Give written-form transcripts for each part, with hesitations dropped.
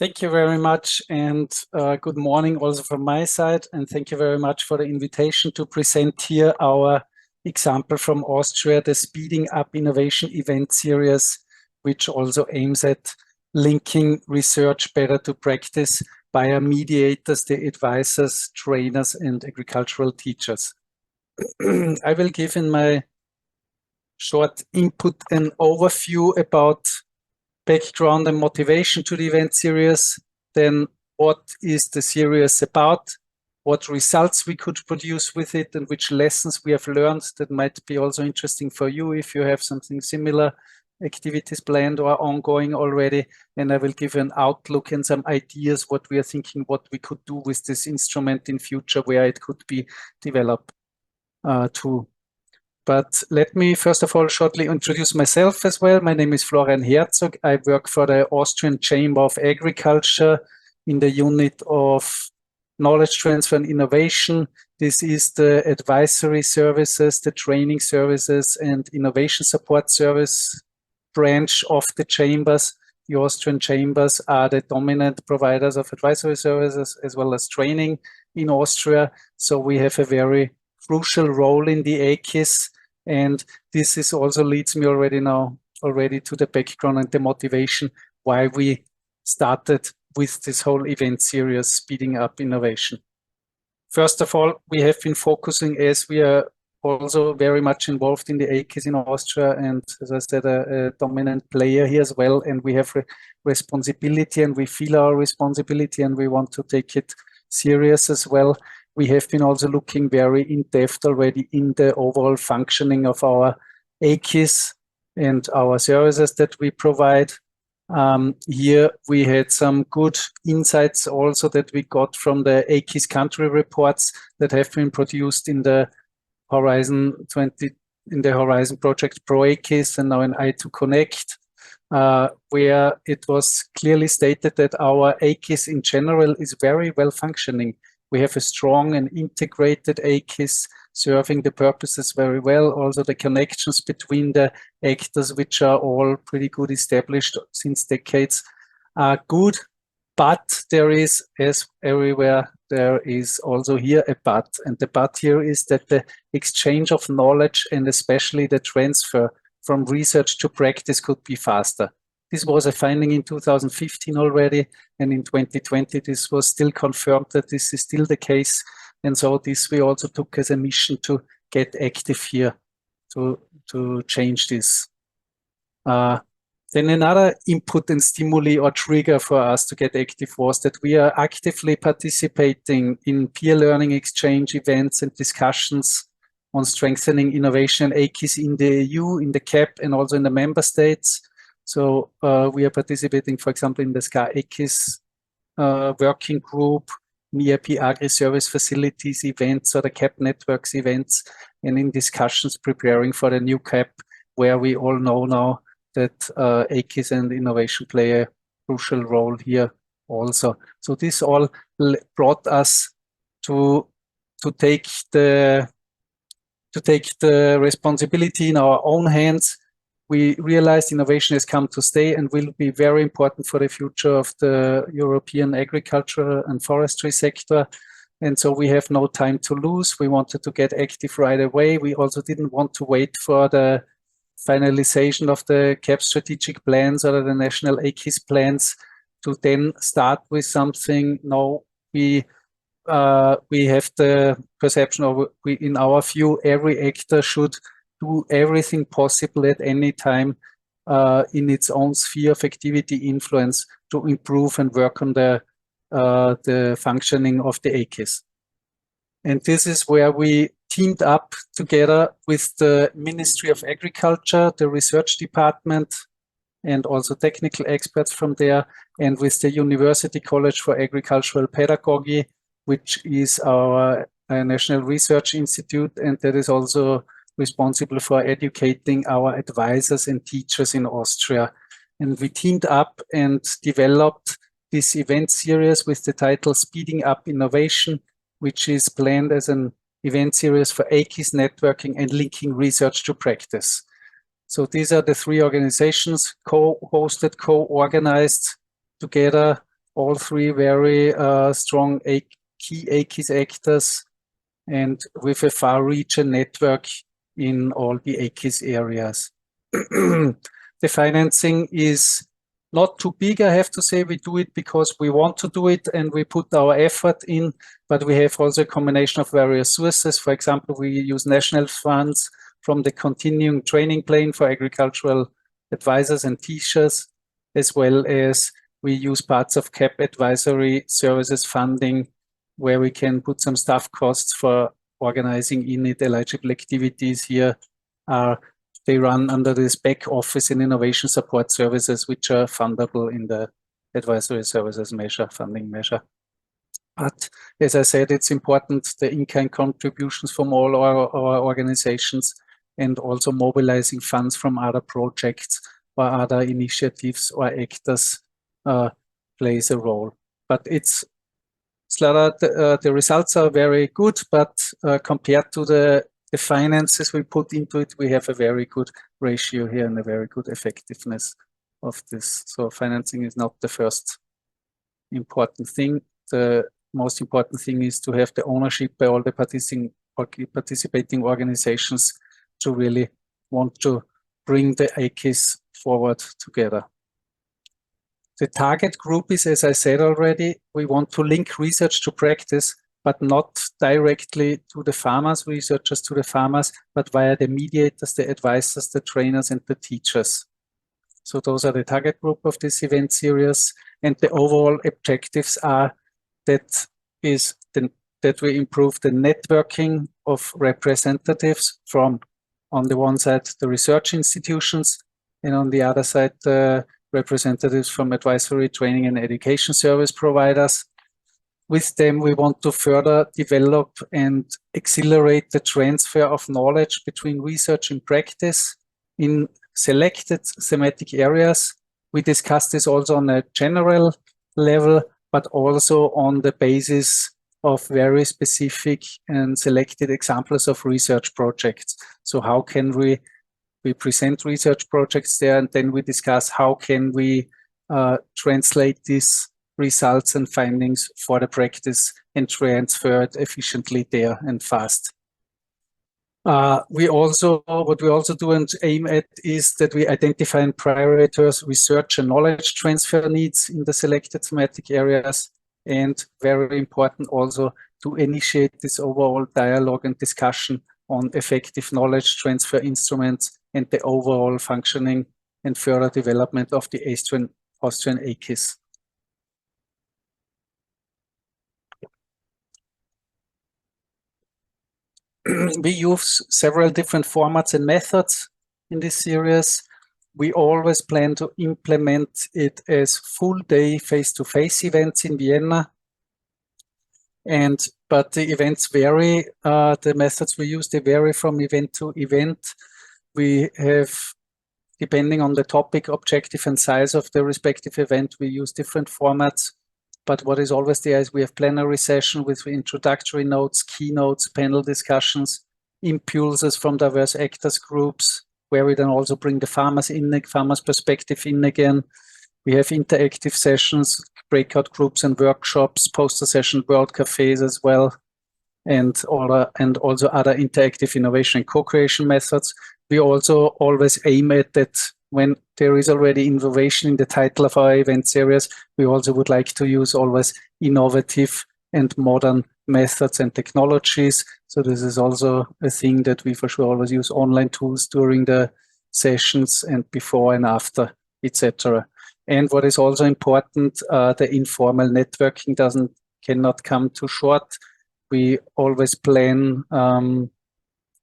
Thank you very much, and good morning also from my side, and thank you very much for the invitation to present here our example from Austria, the Speeding Up Innovation event series, which also aims at linking research better to practice via mediators, the advisors, trainers, and agricultural teachers. I will give in my short input an overview about background and motivation to the event series, then what is the series about, what results we could produce with it, and which lessons we have learned that might be also interesting for you if you have something similar activities planned or ongoing already. And I will give an outlook and some ideas what we are thinking, what we could do with this instrument in future, where it could be developed too. But let me first of all shortly introduce myself as well. My name is Florian Herzog. I work for the Austrian Chamber of Agriculture in the unit of knowledge transfer and innovation. This is the advisory services, the training services, and innovation support service branch of the chambers. The Austrian chambers are the dominant providers of advisory services as well as training in Austria. So we have a very crucial role in the AKIS, and this is also leads me already to the background and the motivation why we started with this whole event series, Speeding Up Innovation. First of all, we have been focusing, as we are also very much involved in the AKIS in Austria, and as I said, a dominant player here as well, and we have responsibility, and we feel our responsibility, and we want to take it serious as well. We have been also looking very in-depth already in the overall functioning of our AKIS and our services that we provide. Here we had some good insights also that we got from the AKIS country reports that have been produced in the Horizon project Pro AKIS and now in I2 Connect, where it was clearly stated that our AKIS in general is very well functioning. We have a strong and integrated AKIS serving the purposes very well. Also the connections between the actors, which are all pretty good established since decades, are good. But there is, as everywhere, there is also here a but. And the but here is that the exchange of knowledge and especially the transfer from research to practice could be faster. This was a finding in 2015 already, and in 2020 this was still confirmed that this is still the case. And so this we also took as a mission to get active here to change this. Then another input and stimuli or trigger for us to get active was that we are actively participating in peer learning exchange events and discussions on strengthening innovation AKIS in the EU, in the CAP, and also in the member states. So we are participating, for example, in the SCA AKIS working group, EIP Agri-Service Facilities events or the CAP Networks events, and in discussions preparing for the new CAP, where we all know now that AKIS and innovation play a crucial role here also. So this all brought us to take the responsibility in our own hands. We realized innovation has come to stay and will be very important for the future of the European agriculture and forestry sector. And so we have no time to lose. We wanted to get active right away. We also didn't want to wait for the finalization of the CAP strategic plans or the national AKIS plans to then start with something. No, we have the perception of, in our view, every actor should do everything possible at any time in its own sphere of activity influence to improve and work on the functioning of the AKIS. And this is where we teamed up together with the Ministry of Agriculture, the research department, and also technical experts from there, and with the University College for Agricultural Pedagogy, which is our national research institute, and that is also responsible for educating our advisors and teachers in Austria. And we teamed up and developed this event series with the title Speeding Up Innovation, which is planned as an event series for AKIS networking and linking research to practice. So these are the three organizations co-hosted, co-organized together, all three very strong key AKIS actors, and with a far-reaching network in all the AKIS areas. The financing is not too big, I have to say. We do it because we want to do it and we put our effort in, but we have also a combination of various sources. For example, we use national funds from the continuing training plan for agricultural advisors and teachers, as well as we use parts of CAP advisory services funding, where we can put some staff costs for organizing INIT eligible activities here. They run under this back office and innovation support services, which are fundable in the advisory services measure, funding measure. But as I said, it's important the in-kind contributions from all our organizations, and also mobilizing funds from other projects or other initiatives or actors plays a role. But it's the results are very good, but compared to the finances we put into it, we have a very good ratio here and a very good effectiveness of this. So financing is not the first important thing. The most important thing is to have the ownership by all the participating organizations to really want to bring the AKIS forward together. The target group is, as I said already, we want to link research to practice, but not directly to the farmers, researchers to the farmers, but via the mediators, the advisors, the trainers, and the teachers. So those are the target group of this event series. And the overall objectives are that we improve the networking of representatives from, on the one side, the research institutions, and on the other side, the representatives from advisory, training, and education service providers. With them, we want to further develop and accelerate the transfer of knowledge between research and practice in selected thematic areas. We discussed this also on a general level, but also on the basis of very specific and selected examples of research projects. So how can we present research projects there, and then we discuss how can we translate these results and findings for the practice and transfer it efficiently there and fast. What we also do and aim at is that we identify and prioritize research and knowledge transfer needs in the selected thematic areas, and very important also to initiate this overall dialogue and discussion on effective knowledge transfer instruments and the overall functioning and further development of the Austrian AKIS. We use several different formats and methods in this series. We always plan to implement it as full-day face-to-face events in Vienna. But the events vary, the methods we use, they vary from event to event. We have, depending on the topic, objective, and size of the respective event, we use different formats. But what is always there is we have plenary session with introductory notes, keynotes, panel discussions, impulses from diverse actors groups, where we then also bring the farmers in, the farmers' perspective in again. We have interactive sessions, breakout groups and workshops, poster session, world cafes as well, and also other interactive innovation and co-creation methods. We also always aim at that when there is already innovation in the title of our event series, we also would like to use always innovative and modern methods and technologies. So this is also a thing that we for sure always use online tools during the sessions and before and after, etc. And what is also important, the informal networking cannot come too short. We always plan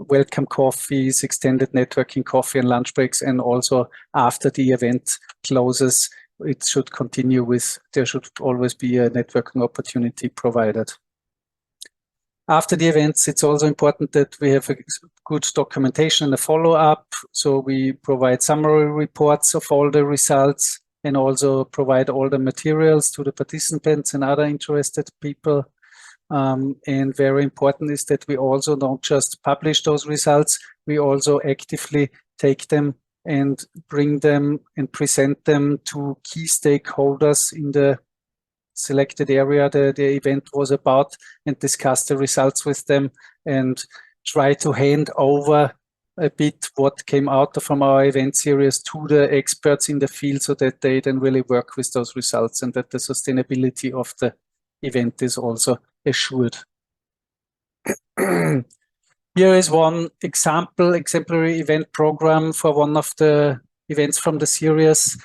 welcome coffees, extended networking coffee and lunch breaks, and also after the event closes, it should continue with, there should always be a networking opportunity provided. After the events, it's also important that we have a good documentation and a follow-up. So we provide summary reports of all the results and also provide all the materials to the participants and other interested people. And very important is that we also don't just publish those results, we also actively take them and bring them and present them to key stakeholders in the selected area the event was about and discuss the results with them and try to hand over a bit what came out from our event series to the experts in the field so that they then really work with those results and that the sustainability of the event is also assured. Here is one example, exemplary event program for one of the events from the series.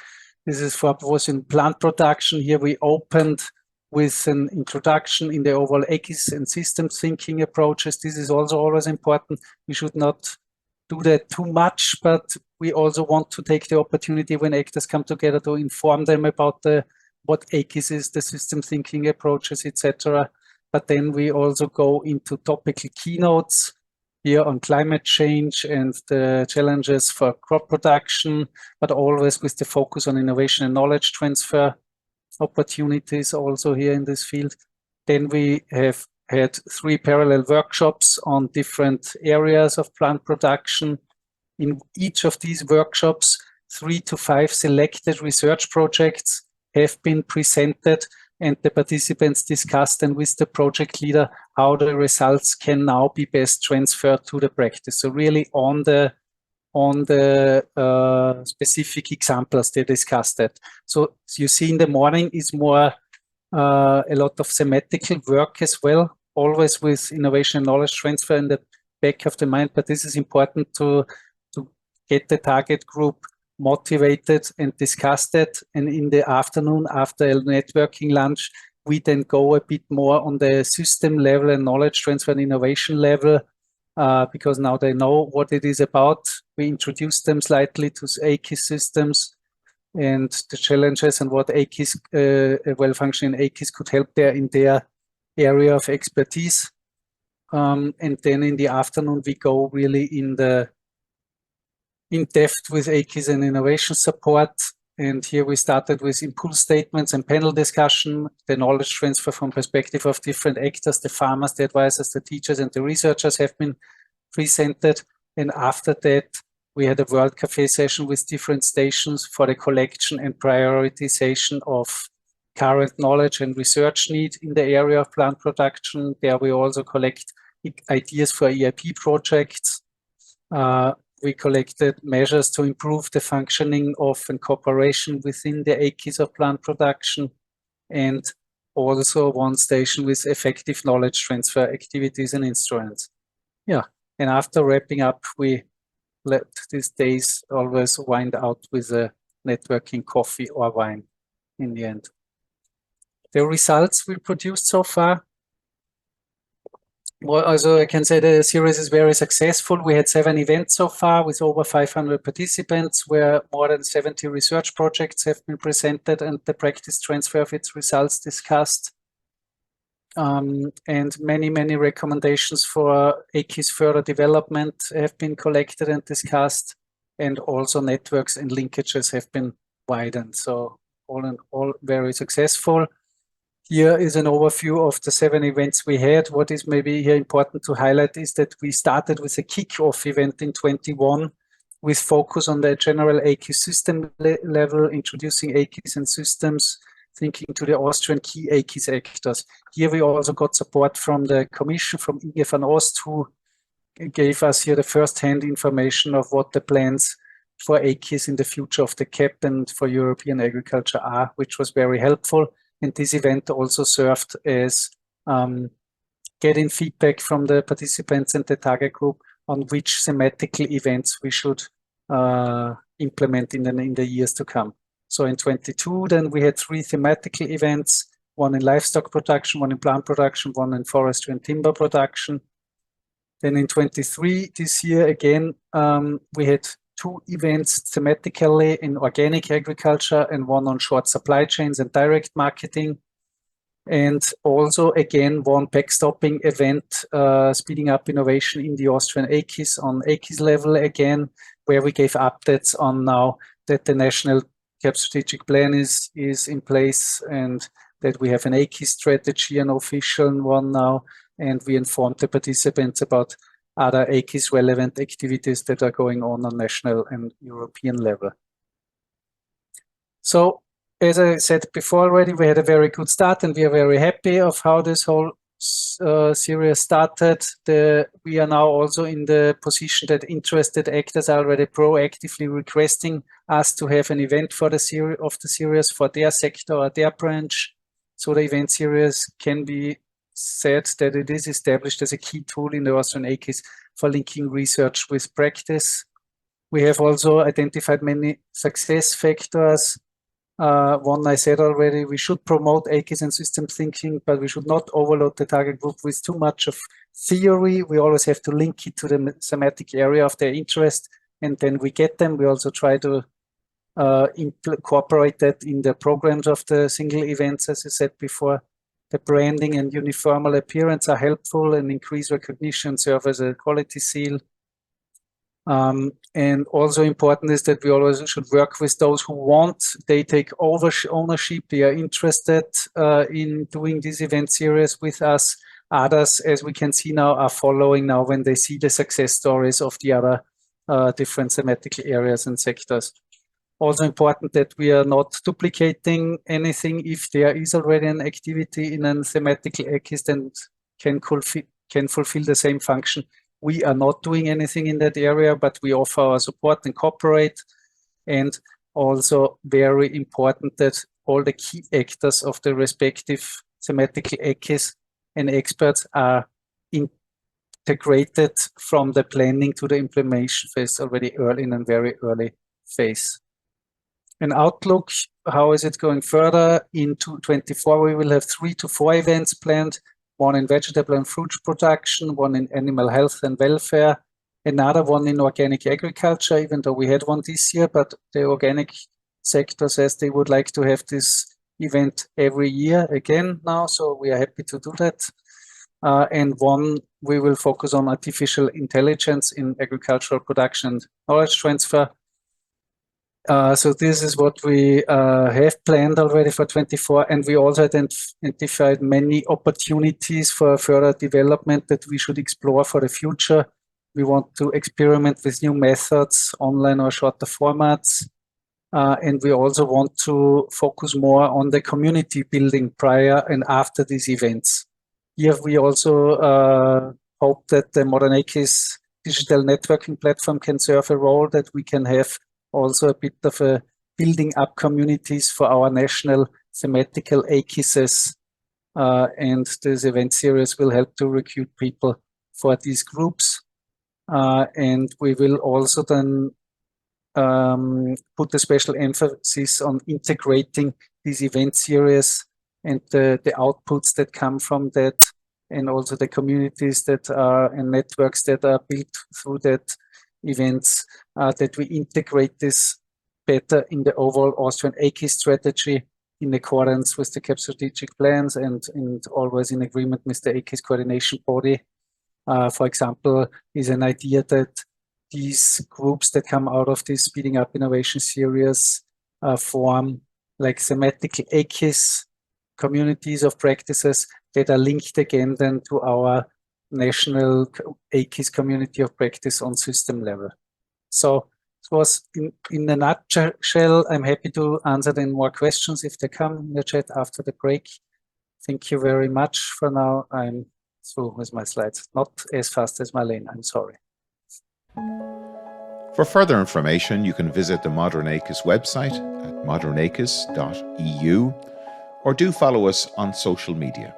This is was in plant production. Here we opened with an introduction in the overall AKIS and systems thinking approaches. This is also always important. We should not do that too much, but we also want to take the opportunity when actors come together to inform them about what AKIS is, the system thinking approaches, etc. But then we also go into topical keynotes here on climate change and the challenges for crop production, but always with the focus on innovation and knowledge transfer opportunities also here in this field. Then we have had 3 parallel workshops on different areas of plant production. In each of these workshops, 3 to 5 selected research projects have been presented and the participants discussed and with the project leader how the results can now be best transferred to the practice. So really on the specific examples they discussed that. So you see in the morning is more a lot of thematical work as well, always with innovation and knowledge transfer in the back of the mind, but this is important to get the target group motivated and discuss that. And in the afternoon, after a networking lunch, we then go a bit more on the system level and knowledge transfer and innovation level, because now they know what it is about. We introduce them slightly to AKIS systems and the challenges and what AKIS, a well-functioning AKIS could help there in their area of expertise. And then in the afternoon, we go really in depth with AKIS and innovation support. And here we started with impulse statements and panel discussion, the knowledge transfer from perspective of different actors, the farmers, the advisors, the teachers, and the researchers have been presented. And after that, we had a World Cafe session with different stations for the collection and prioritization of current knowledge and research need in the area of plant production. There we also collect ideas for EIP projects. We collected measures to improve the functioning of and cooperation within the AKIS of plant production, and also one station with effective knowledge transfer activities and instruments. Yeah, and after wrapping up, we let these days always wind out with a networking coffee or wine in the end. The results we produced so far. Well, also I can say the series is very successful. We had 7 events so far with over 500 participants, where more than 70 research projects have been presented and the practice transfer of its results discussed. And many recommendations for AKIS further development have been collected and discussed, and also networks and linkages have been widened. So all in all, very successful. Here is an overview of the 7 events we had. What is maybe here important to highlight is that we started with a kick-off event in 21 with focus on the general AKIS system level, introducing AKIS and systems, thinking to the Austrian key AKIS actors. Here we also got support from the Commission, from Inge van Ost, who gave us here the first-hand information of what the plans for AKIS in the future of the CAP and for European agriculture are, which was very helpful. And this event also served as getting feedback from the participants and the target group on which thematical events we should implement in the years to come. So in 22, then we had 3 thematical events, one in livestock production, one in plant production, one in forestry and timber production. Then in 23, this year again, we had 2 events thematically in organic agriculture and one on short supply chains and direct marketing. And also again, one backstopping event, speeding up innovation in the Austrian AKIS on AKIS level again, where we gave updates on now that the national CAP strategic plan is in place and that we have an AKIS strategy, an official one now, and we informed the participants about other AKIS relevant activities that are going on national and European level. So as I said before already, we had a very good start and we are very happy of how this whole series started. We are now also in the position that interested actors are already proactively requesting us to have an event for the series for their sector or their branch. So the event series can be said that it is established as a key tool in the Austrian AKIS for linking research with practice. We have also identified many success factors. One I said already, we should promote AKIS and system thinking, but we should not overload the target group with too much of theory. We always have to link it to the thematic area of their interest, and then we get them. We also try to incorporate that in the programs of the single events, as I said before. The branding and uniform appearance are helpful and increase recognition, serve as a quality seal. And also important is that we always should work with those who want, they take ownership, they are interested in doing this event series with us. Others, as we can see now, are following now when they see the success stories of the other different thematic areas and sectors. Also important that we are not duplicating anything. If there is already an activity in a thematic AKIS then can fulfill the same function. We are not doing anything in that area, but we offer our support and cooperate. And also very important that all the key actors of the respective thematic AKIS and experts are integrated from the planning to the implementation phase already early in a very early phase. An outlook, how is it going further? In 2024, we will have 3 to 4 events planned, one in vegetable and fruit production, one in animal health and welfare, another one in organic agriculture, even though we had one this year, but the organic sector says they would like to have this event every year again now, so we are happy to do that. And one, we will focus on artificial intelligence in agricultural production and knowledge transfer. So this is what we have planned already for 24, and we also identified many opportunities for further development that we should explore for the future. We want to experiment with new methods, online or shorter formats, and we also want to focus more on the community building prior and after these events. Here we also hope that the modernAKIS digital networking platform can serve a role, that we can have also a bit of a building up communities for our national thematical AKISs. And this event series will help to recruit people for these groups. And we will also then put a special emphasis on integrating these event series and the outputs that come from that, and also the communities that are and networks that are built through that events, that we integrate this better in the overall Austrian AKIS strategy in accordance with the CAP strategic plans and always in agreement with the AKIS coordination body. For example, is an idea that these groups that come out of this Speeding Up Innovation series form like thematic AKIS communities of practices that are linked again then to our national AKIS community of practice on system level. So it was in a nutshell. I'm happy to answer then more questions if they come in the chat after the break. Thank you very much. For now, I'm through with my slides. Not as fast as Marlene, I'm sorry. For further information, you can visit the modernAKIS website at modernakis.eu or do follow us on social media.